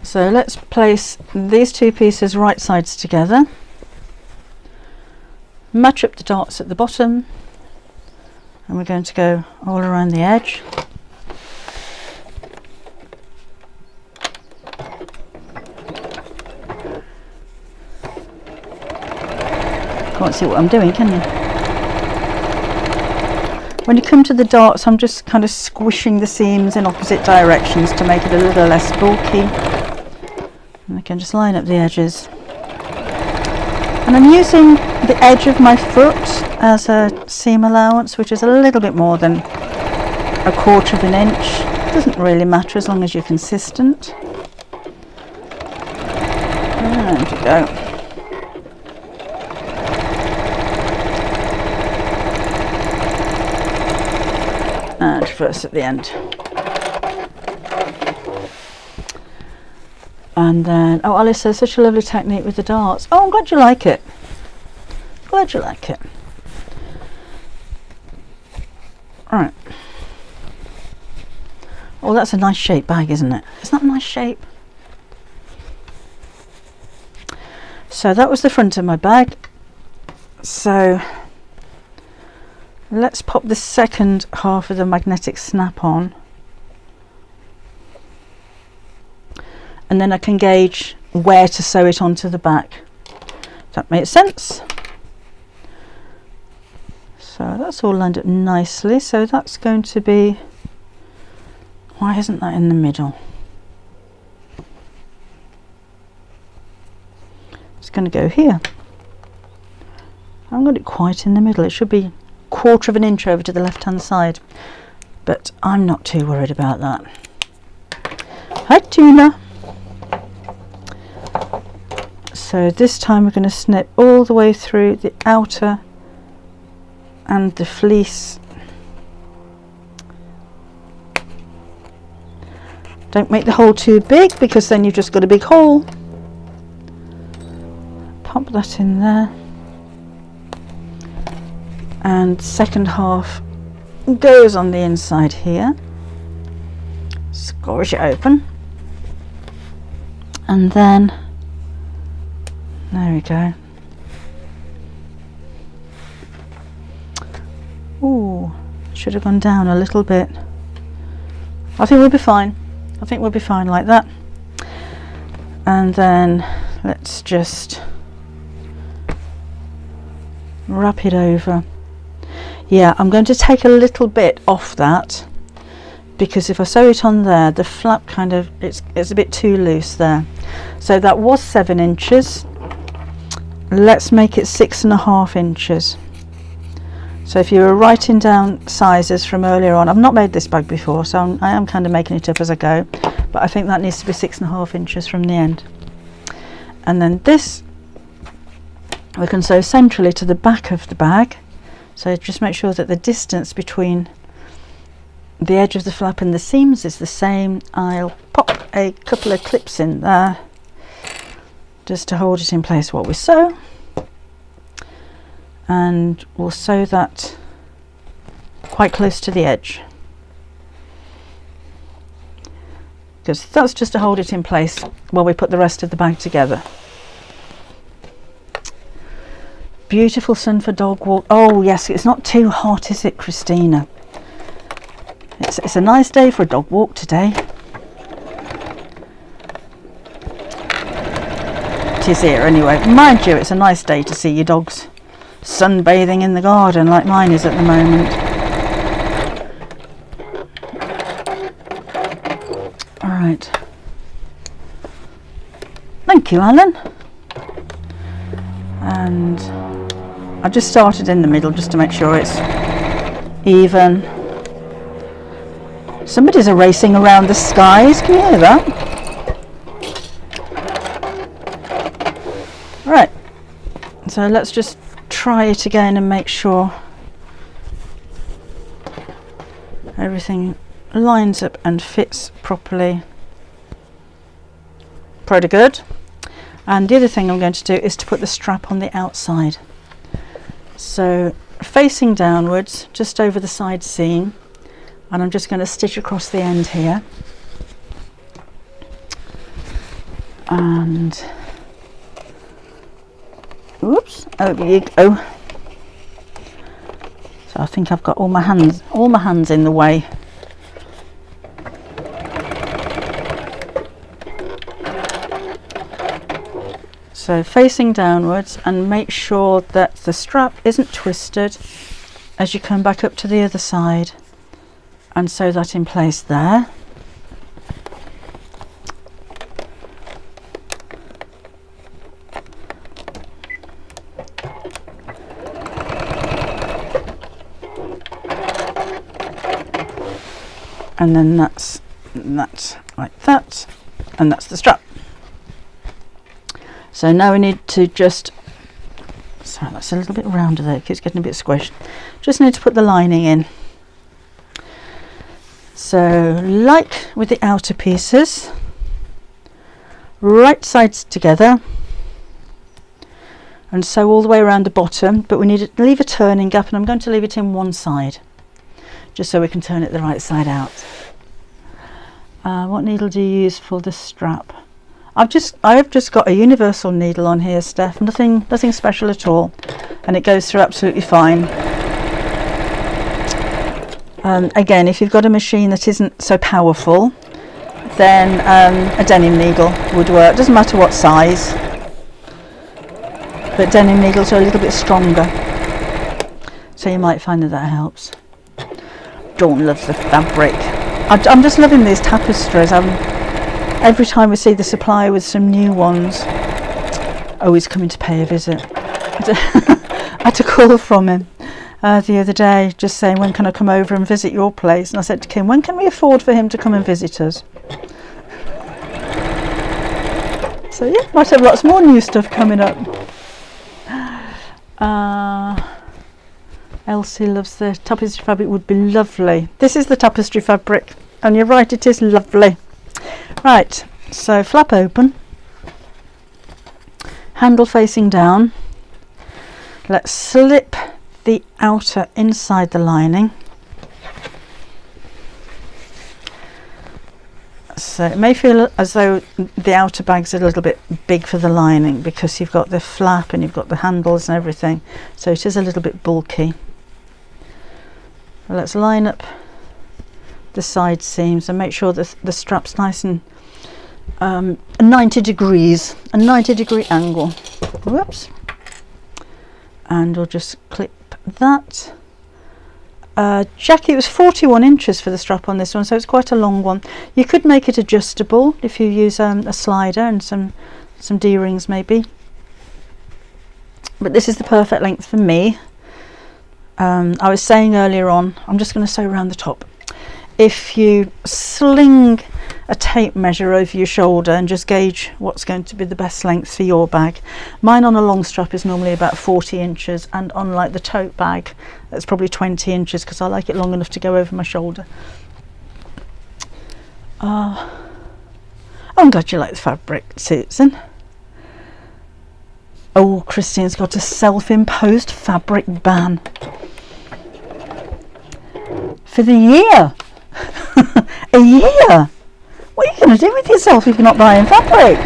So let's place these 2 pieces right sides together, match up the darts at the bottom, and we're going to go all around the edge. Can't see what I'm doing, can you? When you come to the darts, I'm just kind of squishing the seams in opposite directions to make it a little less bulky. And I can just line up the edges. And I'm using the edge of my foot as a seam allowance, which is a little bit more than 1/4 of an inch. Doesn't really matter as long as you're consistent. There we go. And first at the end. And then, oh, Alice says such a lovely technique with the darts. Oh, I'm glad you like it. Glad you like it. Right. Oh, that's a nice shape bag, isn't it? Isn't that a nice shape? So that was the front of my bag. So let's pop the second half of the magnetic snap on, and then I can gauge where to sew it onto the back. That makes sense. So that's all lined up nicely. So that's going to be, why isn't that in the middle? It's going to go here. I haven't got it quite in the middle. It should be 1/4 of an inch over to the left hand side, but I'm not too worried about that. Hi Tuna. So this time we're going to snip all the way through the outer and the fleece. Don't make the hole too big, because then you've just got a big hole. Pop that in there, and second half goes on the inside here. Squish it open, and then there we go. Ooh, should have gone down a little bit. I think we'll be fine. I think we'll be fine like that. And then let's just wrap it over. Yeah, I'm going to take a little bit off that, because if I sew it on there, the flap kind of, it's a bit too loose there. So that was 7 inches. Let's make it 6.5 inches. So if you were writing down sizes from earlier on, I've not made this bag before, so I am kind of making it up as I go, but I think that needs to be 6.5 inches from the end. And then this we can sew centrally to the back of the bag. So just make sure that the distance between the edge of the flap and the seams is the same. I'll pop a couple of clips in there just to hold it in place while we sew, and we'll sew that quite close to the edge, because that's just to hold it in place while we put the rest of the bag together. Beautiful sun for dog walk. Oh yes, it's not too hot, is it, Christina? It's a nice day for a dog walk today. It is here anyway. Mind you, it's a nice day to see your dogs sunbathing in the garden like mine is at the moment. All right. Thank you, Alan. And I just started in the middle just to make sure it's even. Somebody's racing around the skies. Can you hear that? Right. So let's just try it again and make sure everything lines up and fits properly. Pretty good. And the other thing I'm going to do is to put the strap on the outside. So facing downwards, just over the side seam, and I'm just going to stitch across the end here. And oops, over you go. So I think I've got all my hands in the way. So facing downwards, and make sure that the strap isn't twisted as you come back up to the other side, and sew that in place there. And then that's like that, and that's the strap. So now we need to just, sorry, that's a little bit rounder there, it keeps getting a bit squished. Just need to put the lining in. So like with the outer pieces, right sides together, and sew all the way around the bottom, but we need to leave a turning gap, and I'm going to leave it in one side, just so we can turn it the right side out. What needle do you use for the strap? I have just got a universal needle on here, Steph. Nothing special at all, and it goes through absolutely fine. Again, if you've got a machine that isn't so powerful, then a denim needle would work. Doesn't matter what size, but denim needles are a little bit stronger, so you might find that helps. Dawn loves the fabric. I'm just loving these tapestries. Every time we see the supplier with some new ones, he's coming to pay a visit. I had a call from him the other day, just saying, when can I come over and visit your place? And I said to Kim, when can we afford for him to come and visit us? So yeah, might have lots more new stuff coming up. Elsie loves the tapestry fabric, would be lovely. This is the tapestry fabric, and you're right, it is lovely. Right, so flap open, handle facing down. Let's slip the outer inside the lining. So it may feel as though the outer bag's a little bit big for the lining because you've got the flap and you've got the handles and everything, so it is a little bit bulky. Let's line up the side seams and make sure that the strap's nice and 90 degrees, a 90-degree angle. Whoops. And we'll just clip that. Jackie, it was 41 inches for the strap on this one, so it's quite a long one. You could make it adjustable if you use a slider and some D-rings maybe, but this is the perfect length for me. I was saying earlier on, I'm just going to sew around the top. If you sling a tape measure over your shoulder and just gauge what's going to be the best length for your bag. Mine on a long strap is normally about 40 inches, and on like the tote bag that's probably 20 inches because I like it long enough to go over my shoulder. I'm glad you like the fabric, Susan. Oh, Christine's got a self-imposed fabric ban for the year. A year? What are you going to do with yourself if you're not buying fabric?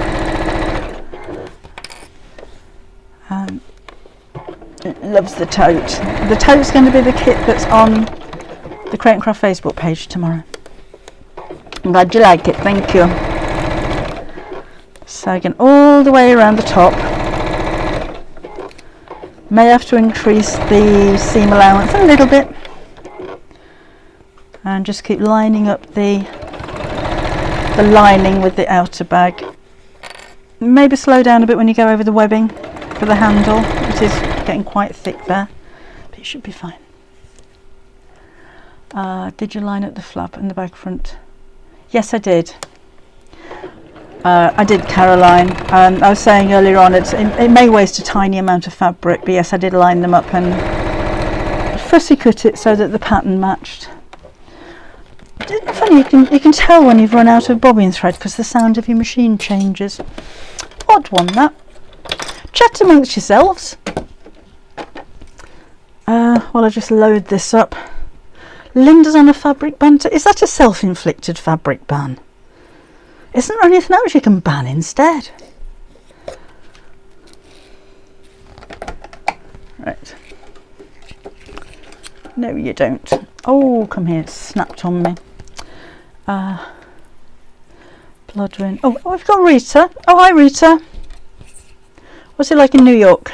Loves the tote. The tote's going to be the kit that's on the Create and Craft Facebook page tomorrow. I'm glad you like it, thank you. So again, all the way around the top. May have to increase the seam allowance a little bit. And just keep lining up the lining with the outer bag. Maybe slow down a bit when you go over the webbing for the handle. It is getting quite thick there, but it should be fine. Did you line up the flap and the back front? Yes, I did. I did, Caroline. I was saying earlier on, it may waste a tiny amount of fabric, but yes, I did line them up and fussy cut it so that the pattern matched. Isn't it funny, you can tell when you've run out of bobbin thread because the sound of your machine changes. Odd one, that. Chat amongst yourselves. While I just load this up. Linda's on a fabric ban. Is that a self-inflicted fabric ban? Isn't there anything else you can ban instead? Right. No, you don't. Oh, come here. It snapped on me. Bloodwin. Oh, we've got Rita. Oh, hi, Rita. What's it like in New York?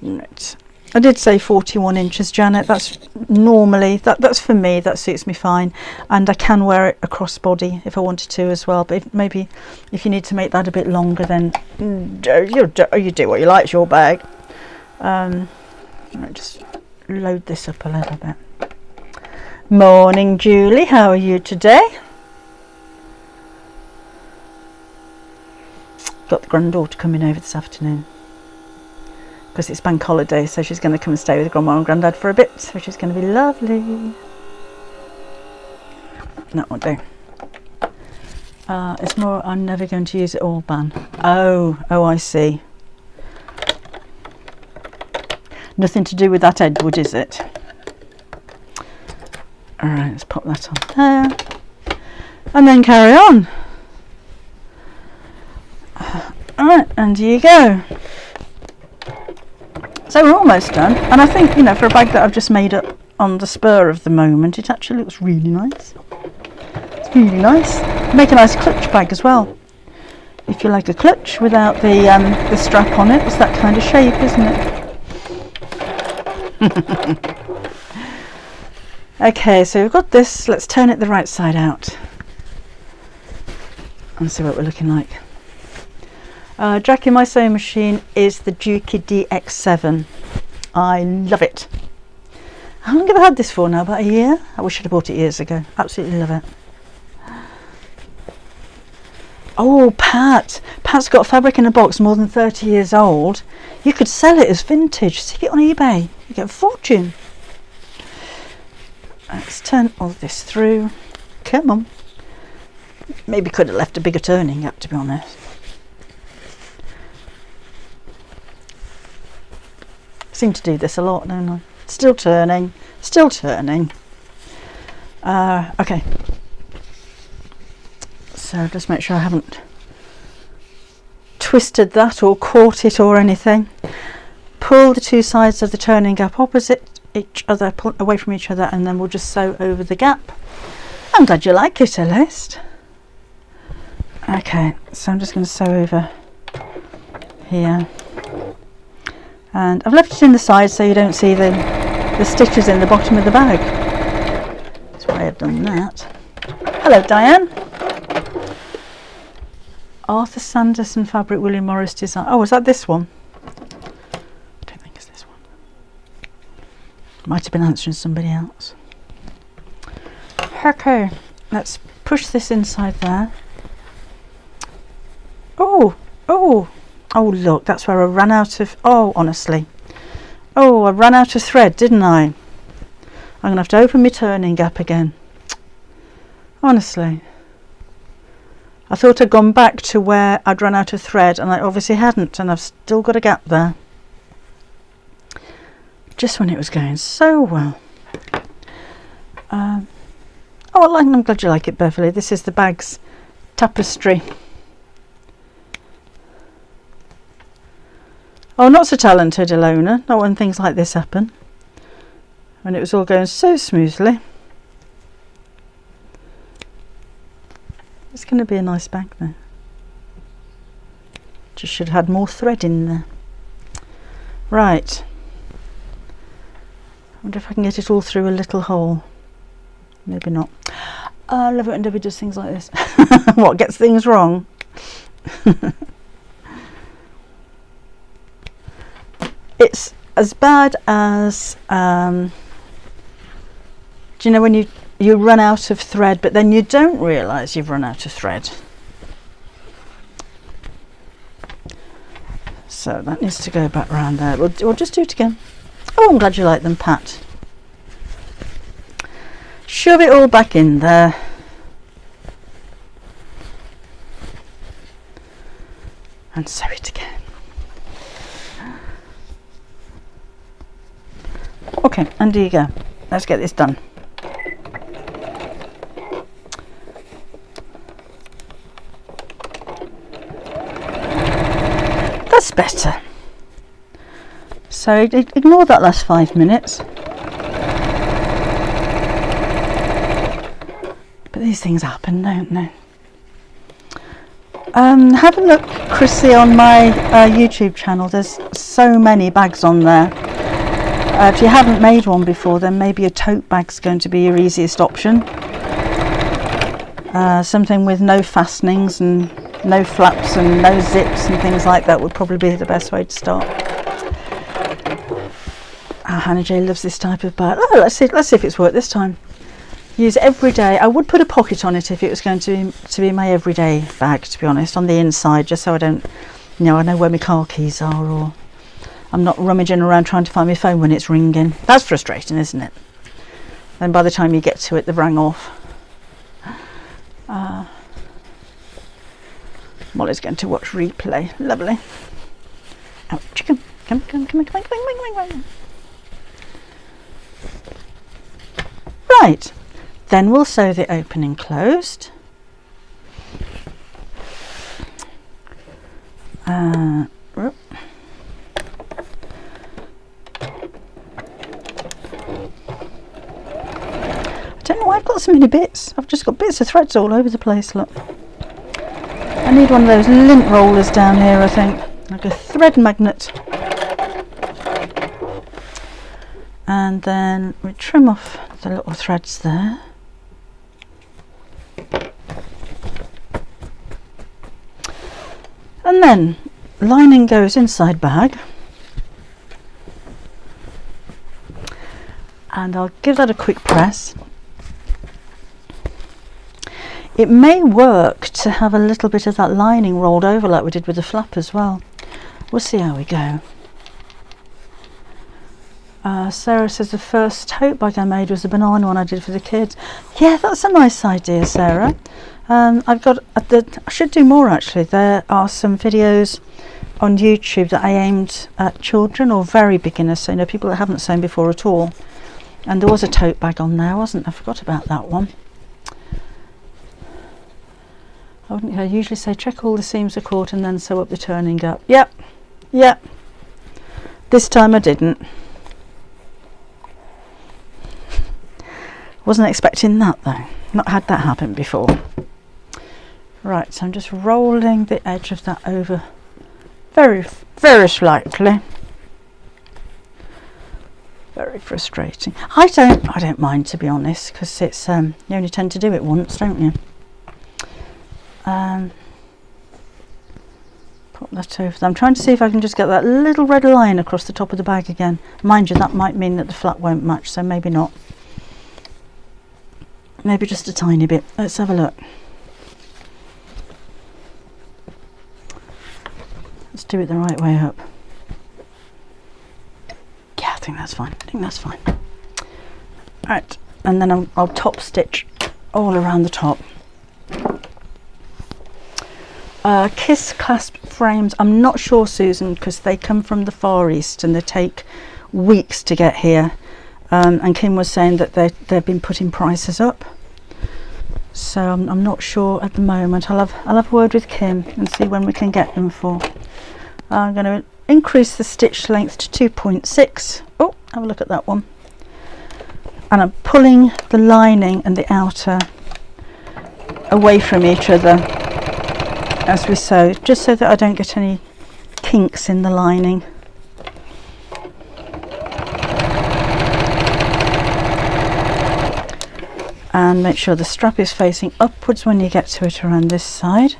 Right. I did say 41 inches, Janet. That's normally, that's for me, that suits me fine. And I can wear it across body if I wanted to as well. But maybe if you need to make that a bit longer, then you do what you like, it's your bag. Right, just load this up a little bit. Morning, Julie. How are you today? Got the granddaughter coming over this afternoon because it's bank holiday, so she's going to come and stay with grandma and granddad for a bit, which is going to be lovely. That won't do. It's more, I'm never going to use it all ban. Oh, I see. Nothing to do with that Edward, is it? Alright, let's pop that on there. and then carry on. Alright, and here you go. So we're almost done, and I think, you know, for a bag that I've just made up on the spur of the moment, it actually looks really nice. It's really nice. Make a nice clutch bag as well. If you like a clutch without the strap on it, it's that kind of shape, isn't it? Okay, so we've got this. Let's turn it the right side out and see what we're looking like. Jack in my sewing machine is the Juki DX7. I love it. How long have I had this for now? About a year? I wish I'd have bought it years ago. Absolutely love it. Oh, Pat's got fabric in a box more than 30 years old. You could sell it as vintage. Stick it on eBay. You get a fortune. Let's turn all this through. Come on. Maybe could have left a bigger turning gap, to be honest. I seem to do this a lot, don't I? Still turning, still turning. Okay. So just make sure I haven't twisted that or caught it or anything. Pull the two sides of the turning gap opposite each other, pull away from each other, and then we'll just sew over the gap. I'm glad you like it, Celeste. Okay, so I'm just going to sew over here, and I've left it in the side so you don't see the stitches in the bottom of the bag. That's why I've done that. Hello, Diane. Arthur Sanderson fabric, William Morris design. Oh, was that this one? I don't think it's this one. Might have been answering somebody else. Okay, let's push this inside there. Oh, look, that's where I ran out of, honestly. Oh, I ran out of thread, didn't I? I'm going to have to open my turning gap again. Honestly. I thought I'd gone back to where I'd run out of thread, and I obviously hadn't, and I've still got a gap there. Just when it was going so well. I'm glad you like it, Beverly. This is the bag's Tapestry. Oh, not so talented, Ilona. Not when things like this happen. When it was all going so smoothly. It's going to be a nice bag though. Just should have had more thread in there. Right. I wonder if I can get it all through a little hole. Maybe not. I love it when Debbie does things like this. What, gets things wrong? It's as bad as, do you know when you run out of thread, but then you don't realise you've run out of thread. So that needs to go back round there. We'll just do it again. Oh, I'm glad you like them, Pat. Shove it all back in there. And sew it again. Okay, and here you go. Let's get this done. That's better. So ignore that last 5 minutes. But these things happen, don't they? Have a look, Chrissy, on my YouTube channel. There's so many bags on there. If you haven't made one before, then maybe a tote bag's going to be your easiest option. Something with no fastenings and no flaps and no zips and things like that would probably be the best way to start. Hannah J loves this type of bag. Oh, let's see if it's worked this time. Use it every day. I would put a pocket on it if it was going to be my everyday bag, to be honest, on the inside, just so I don't, I know where my car keys are, or I'm not rummaging around trying to find my phone when it's ringing. That's frustrating, isn't it? Then by the time you get to it, they've rang off. Molly's going to watch replay. Lovely. Oh, chicken. Come on. Right. Then we'll sew the opening closed. Whoop. I don't know why I've got so many bits. I've just got bits of threads all over the place, look. I need one of those lint rollers down here, I think. Like a thread magnet. And then we trim off the little threads there. And then lining goes inside bag. And I'll give that a quick press. It may work to have a little bit of that lining rolled over like we did with the flap as well. We'll see how we go. Sarah says the first tote bag I made was the banana one I did for the kids. Yeah, that's a nice idea, Sarah. I should do more actually. There are some videos on YouTube that I aimed at children or very beginners, so people that haven't sewn before at all. And there was a tote bag on there, wasn't there? I forgot about that one. I usually say check all the seams are caught and then sew up the turning up. Yep. This time I didn't. Wasn't expecting that though. Not had that happen before. Right, so I'm just rolling the edge of that over very, very slightly. Very frustrating. I don't mind, to be honest, because it's you only tend to do it once, don't you? Put that over there. I'm trying to see if I can just get that little red line across the top of the bag again. Mind you, that might mean that the flap won't match, so maybe not. Maybe just a tiny bit. Let's have a look. Let's do it the right way up. Yeah, I think that's fine. Right, and then I'll top stitch all around the top. Kiss clasp frames, I'm not sure, Susan, because they come from the Far East and they take weeks to get here. And Kim was saying that they've been putting prices up, so I'm not sure at the moment. I'll have a word with Kim and see when we can get them for. I'm going to increase the stitch length to 2.6. Oh, have a look at that one. And I'm pulling the lining and the outer away from each other as we sew, just so that I don't get any kinks in the lining. And make sure the strap is facing upwards when you get to it around this side.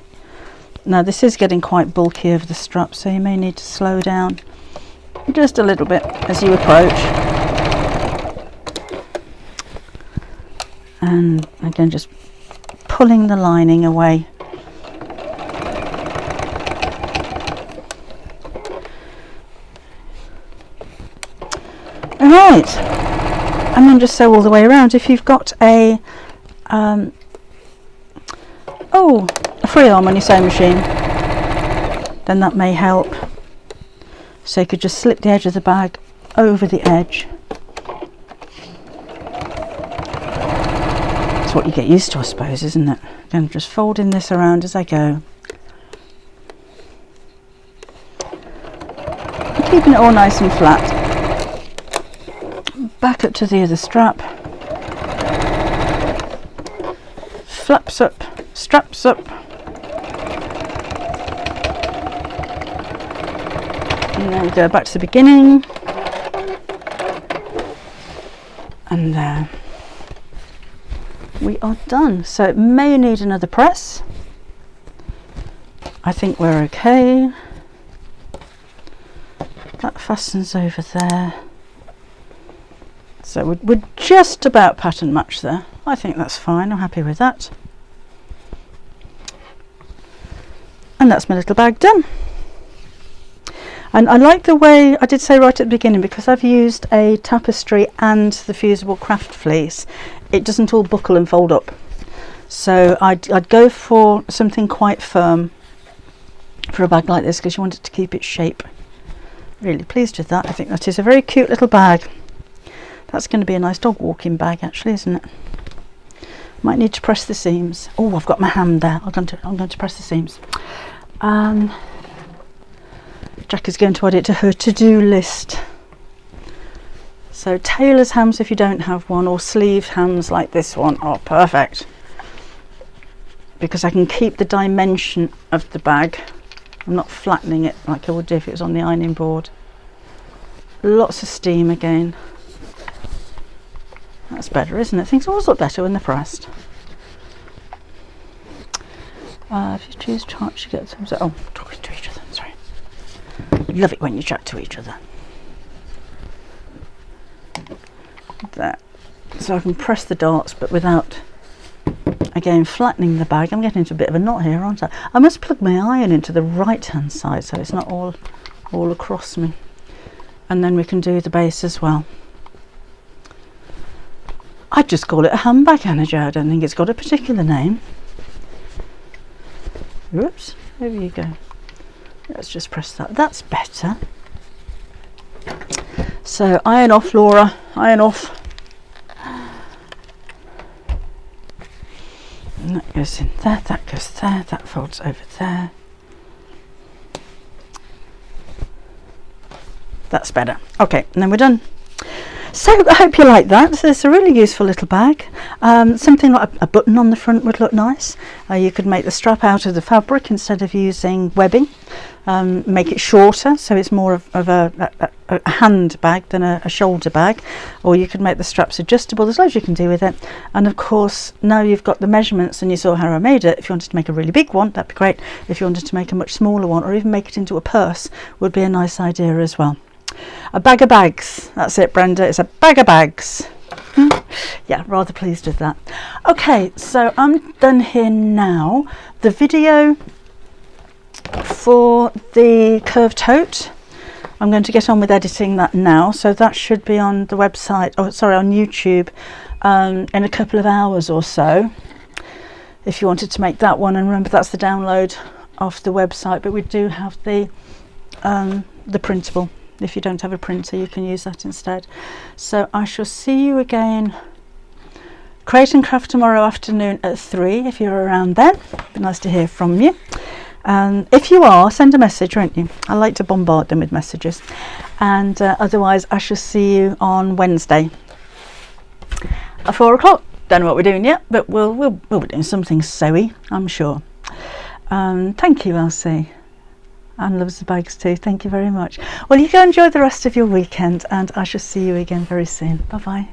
Now this is getting quite bulky over the strap, so you may need to slow down just a little bit as you approach. And again, just pulling the lining away. Alright, and then just sew all the way around. If you've got a free arm on your sewing machine, then that may help. So you could just slip the edge of the bag over the edge. That's what you get used to, I suppose, isn't it? Again, just folding this around as I go. Keeping it all nice and flat. Back up to the other strap. Flaps up, straps up. And then we go back to the beginning. And there. We are done. So it may need another press. I think we're okay. That fastens over there. So we're just about pattern match there. I think that's fine. I'm happy with that. And that's my little bag done. And I like the way I did say right at the beginning, because I've used a tapestry and the fusible craft fleece, it doesn't all buckle and fold up. So I'd go for something quite firm for a bag like this, because you want it to keep its shape. Really pleased with that. I think that is a very cute little bag. That's going to be a nice dog walking bag actually, isn't it? Might need to press the seams. Oh, I've got my hand there. I'm going to press the seams. Jack is going to add it to her to-do list. So tailor's hams if you don't have one, or sleeved hams like this one are perfect, because I can keep the dimension of the bag. I'm not flattening it like I would do if it was on the ironing board. Lots of steam again. That's better, isn't it? Things always look better when they're pressed. If you choose charts, you get thumbs up. Oh, talking to each other, sorry. Love it when you chat to each other. There. So I can press the darts, but without, again, flattening the bag. I'm getting into a bit of a knot here, aren't I? I must plug my iron into the right hand side so it's not all across me. And then we can do the base as well. I'd just call it a handbag, Hannah Jo. I don't think it's got a particular name. Whoops, there you go. Let's just press that. That's better. So iron off, Laura, iron off. And that goes in there, that goes there, that folds over there. That's better. Okay, and then we're done. So I hope you like that. So it's a really useful little bag. Something like a button on the front would look nice. You could make the strap out of the fabric instead of using webbing. Make it shorter so it's more of a hand bag than a shoulder bag, or you could make the straps adjustable. There's loads you can do with it. And of course, now you've got the measurements and you saw how I made it. If you wanted to make a really big one, that'd be great. If you wanted to make a much smaller one, or even make it into a purse, would be a nice idea as well. A bag of bags. That's it, Brenda. It's a bag of bags. Yeah, rather pleased with that. Okay, so I'm done here now. The video for the curved tote, I'm going to get on with editing that now, so that should be on the website, oh sorry, on YouTube in a couple of hours or so, if you wanted to make that one. And remember, that's the download off the website, but we do have the printable. If you don't have a printer, you can use that instead. So I shall see you again, Create and Craft, tomorrow afternoon at 3 if you're around then. It'd be nice to hear from you. And if you are, send a message, won't you? I like to bombard them with messages. And otherwise, I shall see you on Wednesday at 4 o'clock. Don't know what we're doing yet, but we'll be doing something sewy, I'm sure. Thank you, Elsie. And loves the bags too. Thank you very much. Well, you go enjoy the rest of your weekend, and I shall see you again very soon. Bye bye.